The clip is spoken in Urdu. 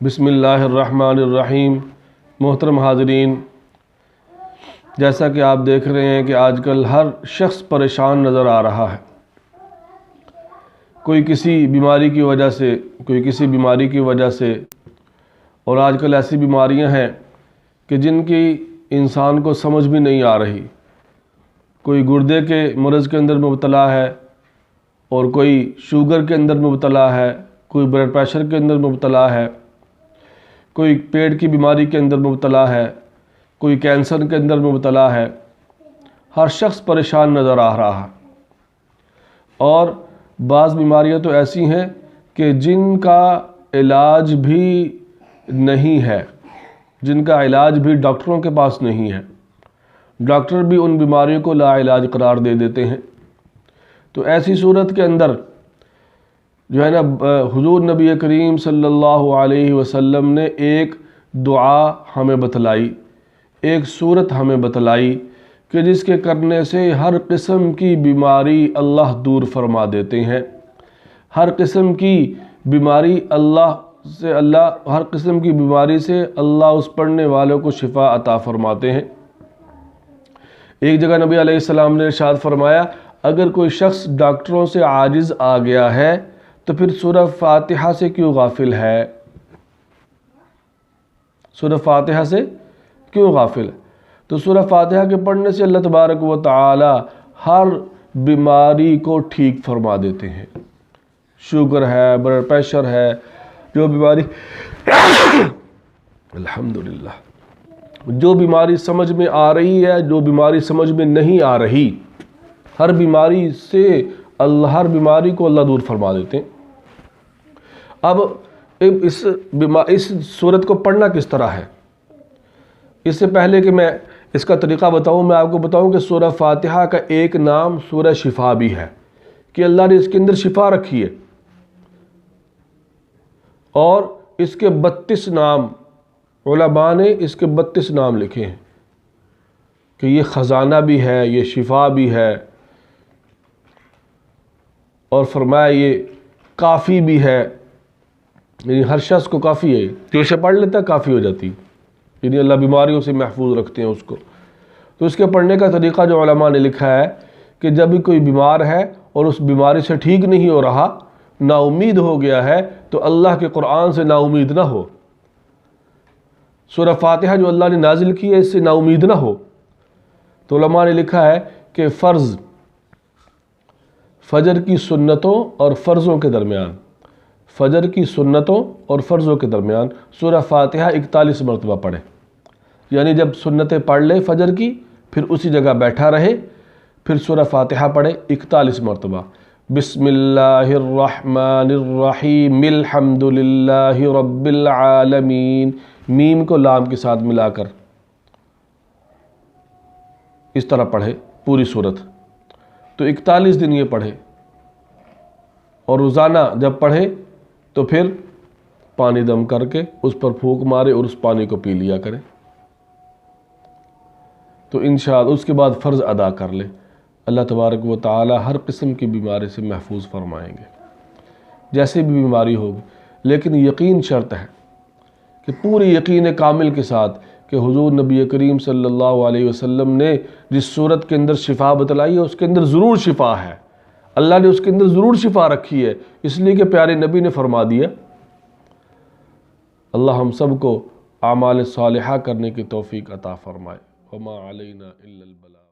بسم اللہ الرحمن الرحیم۔ محترم حاضرین، جیسا کہ آپ دیکھ رہے ہیں کہ آج کل ہر شخص پریشان نظر آ رہا ہے، کوئی کسی بیماری کی وجہ سے، کوئی کسی بیماری کی وجہ سے، اور آج کل ایسی بیماریاں ہیں کہ جن کی انسان کو سمجھ بھی نہیں آ رہی۔ کوئی گردے کے مرض کے اندر مبتلا ہے، اور کوئی شوگر کے اندر مبتلا ہے، کوئی بلڈ پریشر کے اندر مبتلا ہے، کوئی پیٹ کی بیماری کے اندر مبتلا ہے، کوئی کینسر کے اندر مبتلا ہے۔ ہر شخص پریشان نظر آ رہا ہے، اور بعض بیماریاں تو ایسی ہیں کہ جن کا علاج بھی نہیں ہے، جن کا علاج بھی ڈاکٹروں کے پاس نہیں ہے۔ ڈاکٹر بھی ان بیماریوں کو لا علاج قرار دے دیتے ہیں۔ تو ایسی صورت کے اندر جو ہے نا، حضور نبی کریم صلی اللہ علیہ وسلم نے ایک دعا ہمیں بتلائی، ایک صورت ہمیں بتلائی کہ جس کے کرنے سے ہر قسم کی بیماری اللہ دور فرما دیتے ہیں۔ ہر قسم کی بیماری ہر قسم کی بیماری سے اللہ اس پڑھنے والوں کو شفا عطا فرماتے ہیں۔ ایک جگہ نبی علیہ السلام نے ارشاد فرمایا، اگر کوئی شخص ڈاکٹروں سے عاجز آ گیا ہے تو پھر سورہ فاتحہ سے کیوں غافل ہے؟ سورہ فاتحہ سے کیوں غافل ہے؟ تو سورہ فاتحہ کے پڑھنے سے اللہ تبارک و تعالی ہر بیماری کو ٹھیک فرما دیتے ہیں۔ شوگر ہے، بلڈ پریشر ہے، جو بیماری الحمدللہ، جو بیماری سمجھ میں آ رہی ہے، جو بیماری سمجھ میں نہیں آ رہی، ہر بیماری سے اللہ، ہر بیماری کو اللہ دور فرما دیتے ہیں۔ اب اس صورت کو پڑھنا کس طرح ہے؟ اس سے پہلے کہ میں اس کا طریقہ بتاؤں، میں آپ کو بتاؤں کہ سورہ فاتحہ کا ایک نام سورہ شفا بھی ہے، کہ اللہ نے اس کے اندر شفا رکھی ہے، اور اس کے 32 نام، علماء نے اس کے 32 نام لکھے ہیں کہ یہ خزانہ بھی ہے، یہ شفا بھی ہے، اور فرمایا یہ کافی بھی ہے، یعنی ہر شخص کو کافی ہے، جو اسے پڑھ لیتا ہے کافی ہو جاتی، یعنی اللہ بیماریوں سے محفوظ رکھتے ہیں اس کو۔ تو اس کے پڑھنے کا طریقہ جو علماء نے لکھا ہے کہ جب بھی کوئی بیمار ہے اور اس بیماری سے ٹھیک نہیں ہو رہا، نا امید ہو گیا ہے، تو اللہ کے قرآن سے نا امید نہ ہو، سورہ فاتحہ جو اللہ نے نازل کی ہے اس سے نا امید نہ ہو۔ تو علماء نے لکھا ہے کہ فجر کی سنتوں اور فرضوں کے درمیان، فجر کی سنتوں اور فرضوں کے درمیان سورہ فاتحہ 41 مرتبہ پڑھے، یعنی جب سنتیں پڑھ لے فجر کی، پھر اسی جگہ بیٹھا رہے، پھر سورہ فاتحہ پڑھے 41 مرتبہ۔ بسم اللہ الرحمن الرحیم الحمد للہ رب العالمین، میم کو لام کے ساتھ ملا کر اس طرح پڑھے پوری صورت۔ تو 41 دن یہ پڑھے، اور روزانہ جب پڑھے تو پھر پانی دم کر کے اس پر پھونک مارے اور اس پانی کو پی لیا کرے، تو انشاءاللہ اس کے بعد فرض ادا کر لے، اللہ تبارک و تعالی ہر قسم کی بیماری سے محفوظ فرمائیں گے، جیسے بھی بیماری ہوگی۔ لیکن یقین شرط ہے کہ پوری یقین کامل کے ساتھ کہ حضور نبی کریم صلی اللہ علیہ وسلم نے جس صورت کے اندر شفا بتلائی ہے اس کے اندر ضرور شفا ہے، اللہ نے اس کے اندر ضرور شفا رکھی ہے، اس لیے کہ پیارے نبی نے فرما دیا۔ اللہ ہم سب کو اعمال صالحہ کرنے کی توفیق عطا فرمائے۔ وما علینا الا البلاغ۔